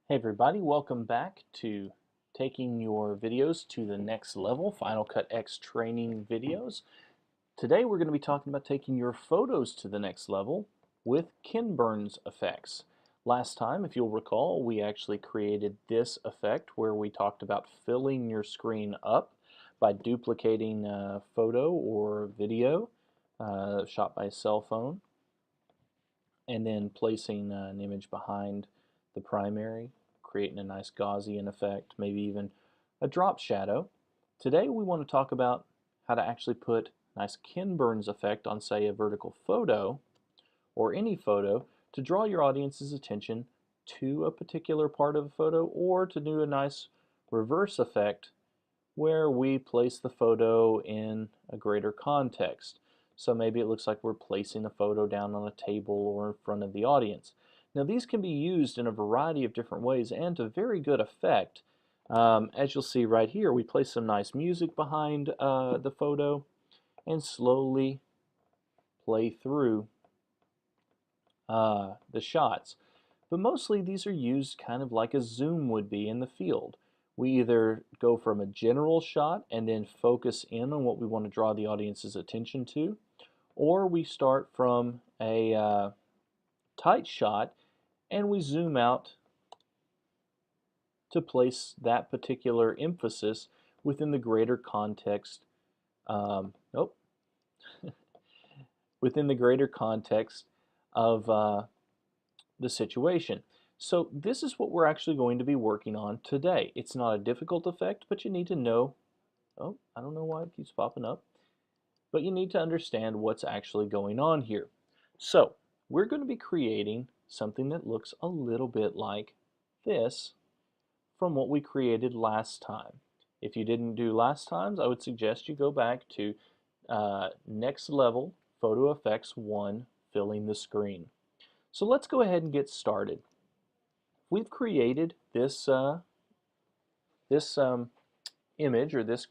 Hey everybody, welcome back to taking your videos to the next level, Final Cut X training videos. Today we're going to be talking about taking your photos to the next level with Ken Burns effects. Last time, if you'll recall, we actually created this effect where we talked about filling your screen up by duplicating a photo or video shot by a cell phone and then placing an image behind the primary, creating a nice Gaussian effect, maybe even a drop shadow. Today we want to talk about how to actually put a nice Ken Burns effect on, say, a vertical photo or any photo to draw your audience's attention to a particular part of a photo, or to do a nice reverse effect where we place the photo in a greater context. So maybe it looks like we're placing a photo down on a table or in front of the audience. Now these can be used in a variety of different ways and to very good effect. As you'll see right here, we place some nice music behind the photo and slowly play through the shots. But mostly these are used kind of like a zoom would be in the field. We either go from a general shot and then focus in on what we want to draw the audience's attention to, or we start from a tight shot and we zoom out to place that particular emphasis within the greater context. Oh, within the greater context of the situation. So this is what we're actually going to be working on today. It's not a difficult effect, but you need to know, oh, I don't know why it keeps popping up, but you need to understand what's actually going on here. So we're going to be creating something that looks a little bit like this from what we created last time. If you didn't do last time's, I would suggest you go back to Next Level Photo Effects 1, Filling the Screen. So let's go ahead and get started. We've created this image or this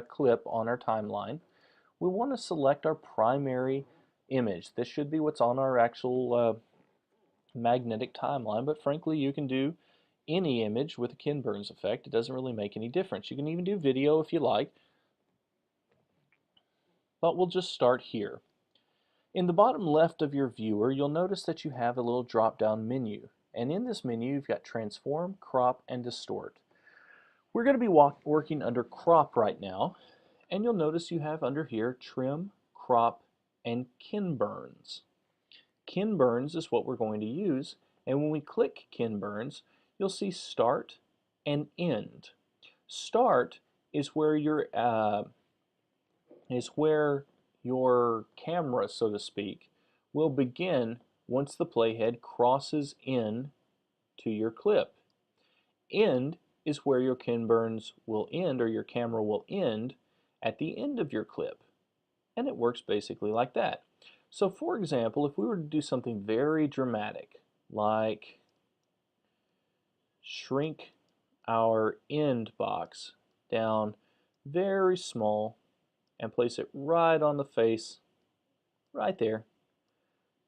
clip on our timeline. We want to select our primary image. This should be what's on our actual magnetic timeline, but frankly you can do any image with a Ken Burns effect. It doesn't really make any difference. You can even do video if you like, but we'll just start here. In the bottom left of your viewer, you'll notice that you have a little drop-down menu. And in this menu, you've got Transform, Crop, and Distort. We're going to be working under Crop right now. And you'll notice you have under here Trim, Crop, and Ken Burns. Ken Burns is what we're going to use. And when we click Ken Burns, you'll see Start and End. Start is where your camera, so to speak, will begin once the playhead crosses in to your clip. End is where your Ken Burns will end, or your camera will end at the end of your clip. And it works basically like that. So for example, if we were to do something very dramatic, like shrink our end box down very small and place it right on the face, right there,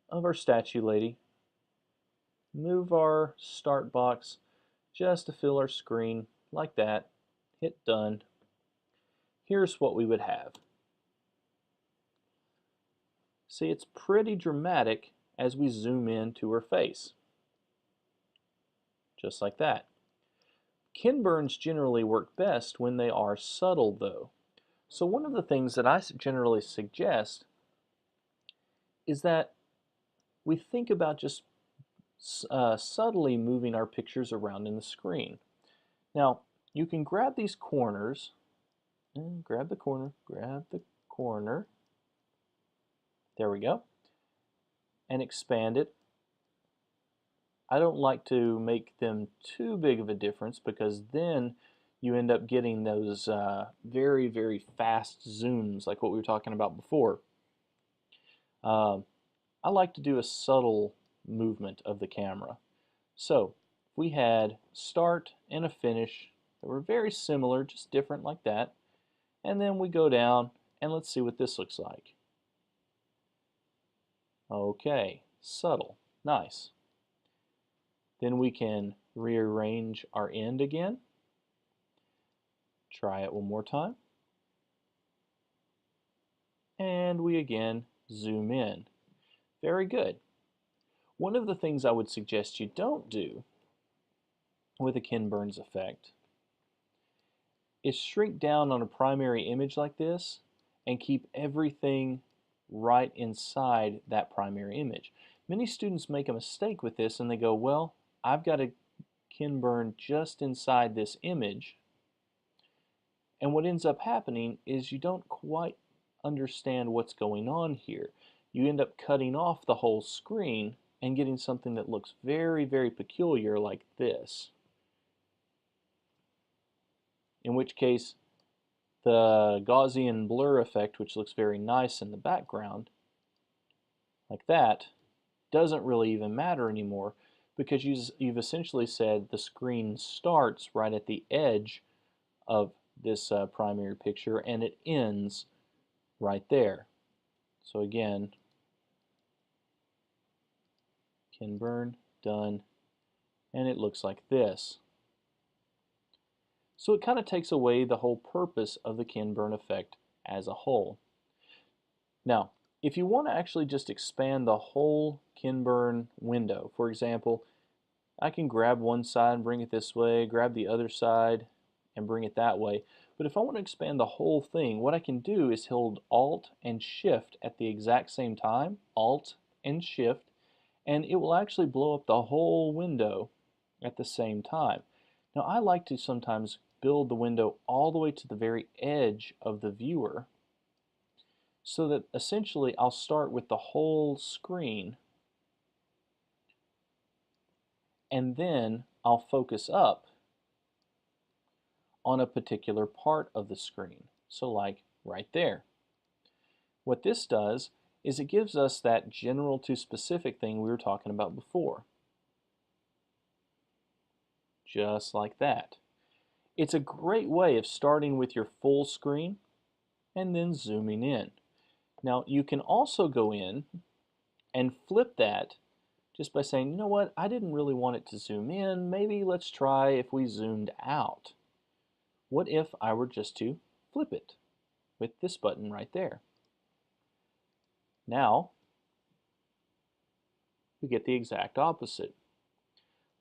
of our statue lady. Move our start box just to fill our screen like that. Hit done. Here's what we would have. See, it's pretty dramatic as we zoom in to her face. Just like that. Ken Burns generally work best when they are subtle though. So one of the things that I generally suggest is that we think about just subtly moving our pictures around in the screen. Now, you can grab these corners, and grab the corner, there we go, and expand it. I don't like to make them too big of a difference because then you end up getting those very, very fast zooms like what we were talking about before. I like to do a subtle movement of the camera. So if we had start and a finish that were very similar, just different like that, and then we go down and let's see what this looks like. Okay, subtle, nice. Then we can rearrange our end again. Try it one more time. And we again zoom in. Very good. One of the things I would suggest you don't do with a Ken Burns effect is shrink down on a primary image like this and keep everything right inside that primary image. Many students make a mistake with this and they go, well, I've got a Ken Burn just inside this image, and what ends up happening is you don't quite understand what's going on here. You end up cutting off the whole screen and getting something that looks very, very peculiar like this. In which case, the Gaussian blur effect, which looks very nice in the background, like that, doesn't really even matter anymore because you've essentially said the screen starts right at the edge of this primary picture and it ends right there. So again, Ken Burn, done, and it looks like this. So it kind of takes away the whole purpose of the Ken Burn effect as a whole. Now, if you want to actually just expand the whole Ken Burn window, for example, I can grab one side and bring it this way, grab the other side and bring it that way. But if I want to expand the whole thing, what I can do is hold Alt and Shift at the exact same time, Alt and Shift, and it will actually blow up the whole window at the same time. Now I like to sometimes build the window all the way to the very edge of the viewer so that essentially I'll start with the whole screen and then I'll focus up on a particular part of the screen. So like right there. What this does is it gives us that general to specific thing we were talking about before. Just like that. It's a great way of starting with your full screen and then zooming in. Now you can also go in and flip that just by saying, you know what, I didn't really want it to zoom in, maybe let's try if we zoomed out. What if I were just to flip it with this button right there? Now we get the exact opposite.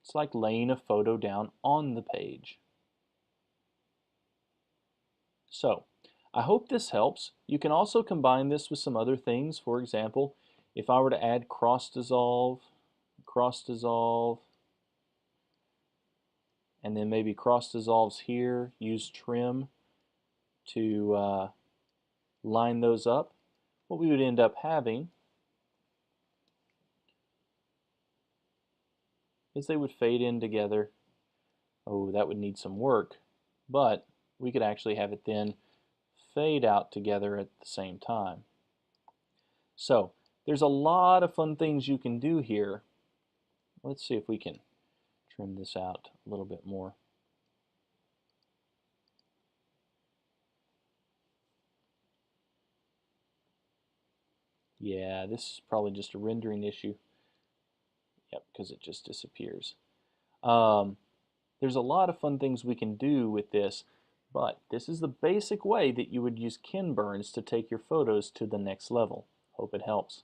It's like laying a photo down on the page. So, I hope this helps. You can also combine this with some other things. For example, if I were to add cross dissolve, and then maybe cross dissolves here, use trim to line those up, what we would end up having is they would fade in together. Oh, that would need some work, but we could actually have it then fade out together at the same time. So there's a lot of fun things you can do here. Let's see if we can trim this out a little bit more. Yeah, this is probably just a rendering issue. Yep, because it just disappears. There's a lot of fun things we can do with this, but this is the basic way that you would use Ken Burns to take your photos to the next level. Hope it helps.